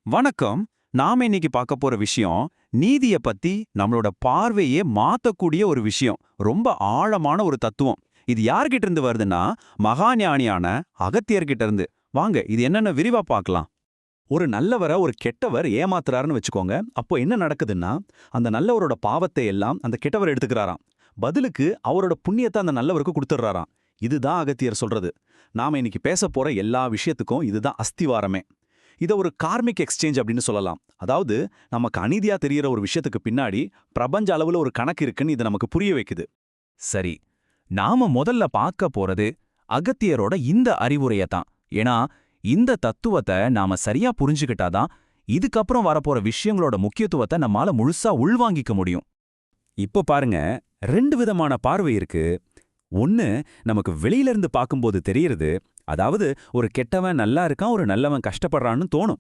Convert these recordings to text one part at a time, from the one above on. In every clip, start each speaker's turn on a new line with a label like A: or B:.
A: வணக்கம். நாம இன்னைக்கு பார்க்க போற விஷயம் நீதிய பத்தி நம்மளோட பார்வையே மாத்தக்கூடிய ஒரு விஷயம். ரொம்ப ஆழமான ஒரு தத்துவம். இது யார்கிட்ட இருந்து வருதுன்னா மகாஞானியான அகத்தியர்கிட்ட இருந்து. வாங்க இது என்னன்னு விரிவா பார்க்கலாம்.
B: ஒரு நல்லவரை ஒரு கெட்டவர் ஏமாத்துறாருன்னு வச்சுக்கோங்க. அப்போ என்ன நடக்குதுன்னா, அந்த நல்லவரோட பாவத்தை எல்லாம் அந்த கெட்டவர் எடுத்துக்கிறாராம். பதிலுக்கு அவரோட புண்ணியத்தை அந்த நல்லவருக்கு கொடுத்துட்றாராம். இதுதான் அகத்தியர் சொல்றது. நாம இன்னைக்கு பேச போற எல்லா விஷயத்துக்கும் இதுதான் அஸ்திவாரமே. இதை ஒரு கார்மிக் எக்ஸ்சேஞ்ச் அப்படின்னு சொல்லலாம். அதாவது நமக்கு அநீதியா தெரியற ஒரு விஷயத்துக்கு பின்னாடி பிரபஞ்ச அளவுல ஒரு கணக்கு இருக்குன்னு இதை நமக்கு புரிய வைக்குது.
C: சரி, நாம முதல்ல பார்க்க போறது அகத்தியரோட இந்த அறிவுரையை தான். ஏன்னா இந்த தத்துவத்தை நாம சரியா புரிஞ்சுக்கிட்டாதான் இதுக்கப்புறம் வரப்போற விஷயங்களோட முக்கியத்துவத்தை நம்மால முழுசா உள்வாங்கிக்க முடியும்.
B: இப்போ பாருங்க, ரெண்டு விதமான பார்வை இருக்கு. ஒன்னு நமக்கு வெளியில இருந்து பார்க்கும்போது தெரியறது, அதாவது ஒரு கெட்டவன் நல்லா இருக்கான், ஒரு நல்லவன் கஷ்டப்படுறான்னு தோணும்.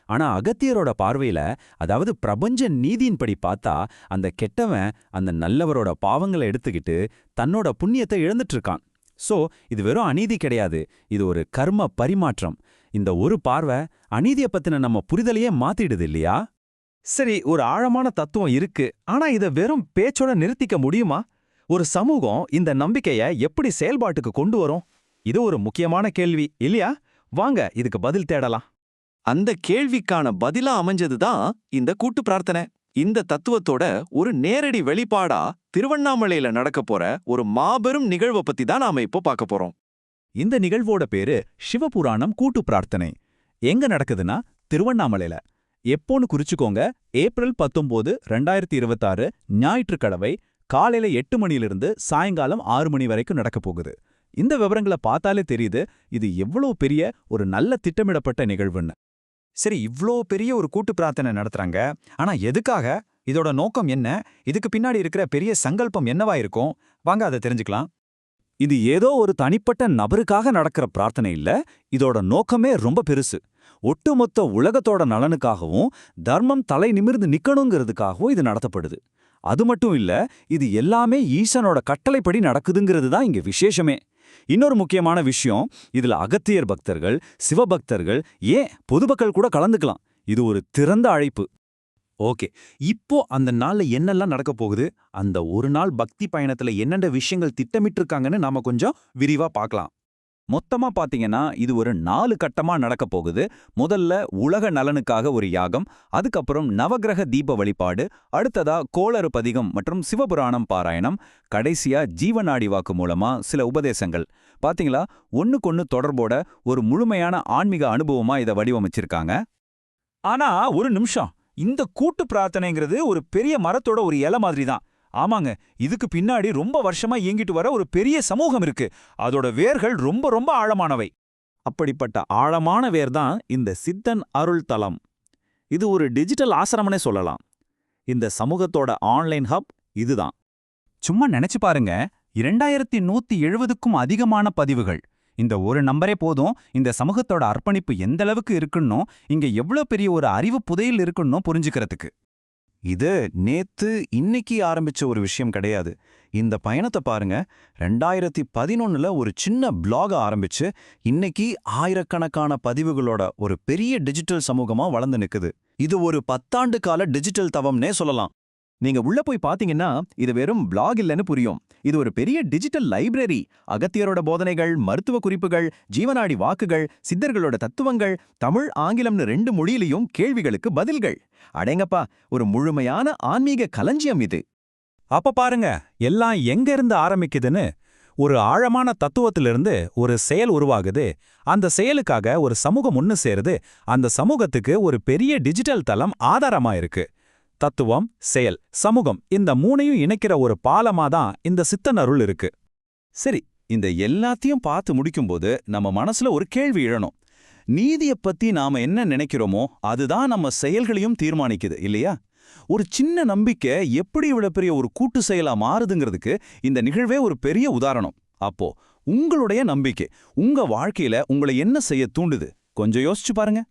B: ஆனா அகத்தியரோட பார்வையில, அதாவது பிரபஞ்ச நீதியின்படி பார்த்தா, அந்த கெட்டவன் அந்த நல்லவரோட பாவங்களை எடுத்துக்கிட்டு தன்னோட புண்ணியத்தை இழந்துட்டு இருக்கான். சோ இது வெறும் அநீதி கிடையாது, இது ஒரு கர்ம பரிமாற்றம். இந்த ஒரு பார்வை அநீதியை பத்தின நம்ம புரிதலையே மாத்திடுது இல்லையா?
A: சரி, ஒரு ஆழமான தத்துவம் இருக்கு. ஆனா இத வெறும் பேச்சோட நிறுத்திக்க முடியுமா? ஒரு சமூகம் இந்த நம்பிக்கைய எப்படி செயல்பாட்டுக்கு கொண்டு வரும்? இது ஒரு முக்கியமான கேள்வி இல்லையா? வாங்க இதுக்கு பதில் தேடலாம்.
D: அந்த கேள்விக்கான பதிலா அமைஞ்சதுதான் இந்த கூட்டு பிரார்த்தனை. இந்த தத்துவத்தோட ஒரு நேரடி வெளிப்பாடா திருவண்ணாமலையில நடக்க போற ஒரு மாபெரும் நிகழ்வை பத்தி தான் நாம இப்போ பார்க்க போறோம்.
B: இந்த நிகழ்வோட பேரு சிவபுராணம் கூட்டு பிரார்த்தனை. எங்க நடக்குதுன்னா திருவண்ணாமலையில. எப்போன்னு குறிச்சுக்கோங்க, ஏப்ரல் 19, 2026 ஞாயிற்றுக்கிழமை காலையில 8 மணிலிருந்து சாயங்காலம் 6 மணி வரைக்கும் நடக்க போகுது. இந்த விவரங்களை பார்த்தாலே தெரியுது இது எவ்வளவு பெரிய ஒரு நல்ல திட்டமிடப்பட்ட நிகழ்வுன்னு.
A: சரி, இவ்ளோ பெரிய ஒரு கூட்டு பிரார்த்தனை நடத்துறாங்க. ஆனா எதுக்காக? இதோட நோக்கம் என்ன? இதுக்கு பின்னாடி இருக்கிற பெரிய சங்கல்பம் என்னவா இருக்கும்? வாங்க அதை தெரிஞ்சுக்கலாம்.
B: இது ஏதோ ஒரு தனிப்பட்ட நபருக்காக நடக்கிற பிரார்த்தனை இல்ல. இதோட நோக்கமே ரொம்ப பெருசு. ஒட்டுமொத்த உலகத்தோட நலனுக்காகவும் தர்மம் தலை நிமிர்ந்து நிக்கணுங்கிறதுக்காகவும் இது நடத்தப்படுது. அது மட்டும் இல்ல, இது எல்லாமே ஈசனோட கட்டளைப்படி நடக்குதுங்கிறது தான் இங்க விசேஷமே. இன்னொரு முக்கியமான விஷயம், இதுல அகத்தியர் பக்தர்கள், சிவபக்தர்கள், ஏன் பொதுமக்கள் கூட கலந்துக்கலாம். இது ஒரு திறந்த அழைப்பு.
A: ஓகே, இப்போ அந்த நாள்ல என்னெல்லாம் நடக்க போகுது, அந்த ஒரு நாள் பக்தி பயணத்துல என்னென்ன விஷயங்கள் திட்டமிட்டிருக்காங்கன்னு நாம கொஞ்சம் விரிவா பார்க்கலாம்.
B: மொத்தமா பாத்தீங்கன்னா இது ஒரு 4 கட்டமா நடக்க போகுது. முதல்ல உலக நலனுக்காக ஒரு யாகம், அதுக்கப்புறம் நவக்கிரக தீப வழிபாடு, அடுத்ததா கோளறு பதிகம் மற்றும் சிவபுராணம் பாராயணம், கடைசியா ஜீவநாடி வாக்கு மூலமா சில உபதேசங்கள். பாத்தீங்களா, ஒண்ணுக்கொன்னு தொடர்போட ஒரு முழுமையான ஆன்மீக அனுபவமா இதை வடிவமைச்சிருக்காங்க.
C: ஆனா ஒரு நிமிஷம், இந்த கூட்டு பிரார்த்தனைங்கிறது ஒரு பெரிய மரத்தோட ஒரு இலை மாதிரி தான். ஆமாங்க, இதுக்கு பின்னாடி ரொம்ப வருஷமா இயங்கிட்டு வர ஒரு பெரிய சமூகம் இருக்கு. அதோட வேர்கள் ரொம்ப ரொம்ப ஆழமானவை.
B: அப்படிப்பட்ட ஆழமான வேர் தான் இந்த சித்தன் அருள் தலம். இது ஒரு டிஜிட்டல் ஆசிரமனே சொல்லலாம். இந்த சமூகத்தோட ஆன்லைன் ஹப் இதுதான்.
C: சும்மா நினைச்சு பாருங்க, 2170க்கும் அதிகமான பதிவுகள். இந்த ஒரு நம்பரே போதும் இந்த சமூகத்தோட அர்ப்பணிப்பு எந்த அளவுக்கு இருக்குன்னோ, இங்க எவ்வளவு பெரிய ஒரு அறிவு புதையல் இருக்குன்னோ புரிஞ்சுக்கிறதுக்கு.
A: இது நேத்து இன்னைக்கு ஆரம்பிச்ச ஒரு விஷயம் கிடையாது. இந்த பயணத்தை பாருங்க, 2011ல ஒரு சின்ன பிளாக ஆரம்பிச்சு இன்னைக்கு ஆயிரக்கணக்கான பதிவுகளோட ஒரு பெரிய டிஜிட்டல் சமூகமா வளர்ந்து நிக்குது. இது ஒரு 10 ஆண்டு கால டிஜிட்டல் தவம்னே சொல்லலாம். நீங்க உள்ள போய் பாத்தீங்கன்னா இது வெறும் பிளாக் இல்லைன்னு புரியும். இது ஒரு பெரிய டிஜிட்டல் லைப்ரரி. அகத்தியரோட போதனைகள், மருத்துவ குறிப்புகள், ஜீவநாடி வாக்குகள், சித்தர்களோட தத்துவங்கள், தமிழ் ஆங்கிலம்னு 2 மொழியிலையும் கேள்விகளுக்கு பதில்கள். அடேங்கப்பா, ஒரு முழுமையான ஆன்மீக களஞ்சியம் இது.
C: அப்ப பாருங்க, எல்லாம் எங்க இருந்து ஆரம்பிக்குதுன்னு. ஒரு ஆழமான தத்துவத்திலிருந்து ஒரு செயல் உருவாகுது. அந்த செயலுக்காக ஒரு சமூகம் ஒன்னு சேருது. அந்த சமூகத்துக்கு ஒரு பெரிய டிஜிட்டல் தளம் ஆதாரமா இருக்கு. தத்துவம், செயல், சமூகம், இந்த மூணையும் இணைக்கிற ஒரு பாலமா தான் இந்த சித்தன் அருள் இருக்கு.
A: சரி, இந்த எல்லாத்தையும் பார்த்து முடிக்கும்போது நம்ம மனசுல ஒரு கேள்வி எழணும். நீதியை பத்தி நாம என்ன நினைக்கிறோமோ அதுதான் நம்ம செயல்களையும் தீர்மானிக்குது இல்லையா? ஒரு சின்ன நம்பிக்கை எப்படி இவ்வளவு பெரிய ஒரு கூட்டு செயலா மாறுதுங்கிறதுக்கு இந்த நிகழ்வே ஒரு பெரிய உதாரணம். அப்போ உங்களுடைய நம்பிக்கை உங்க வாழ்க்கையில உங்களை என்ன செய்ய தூண்டுது? கொஞ்சம் யோசிச்சு பாருங்க.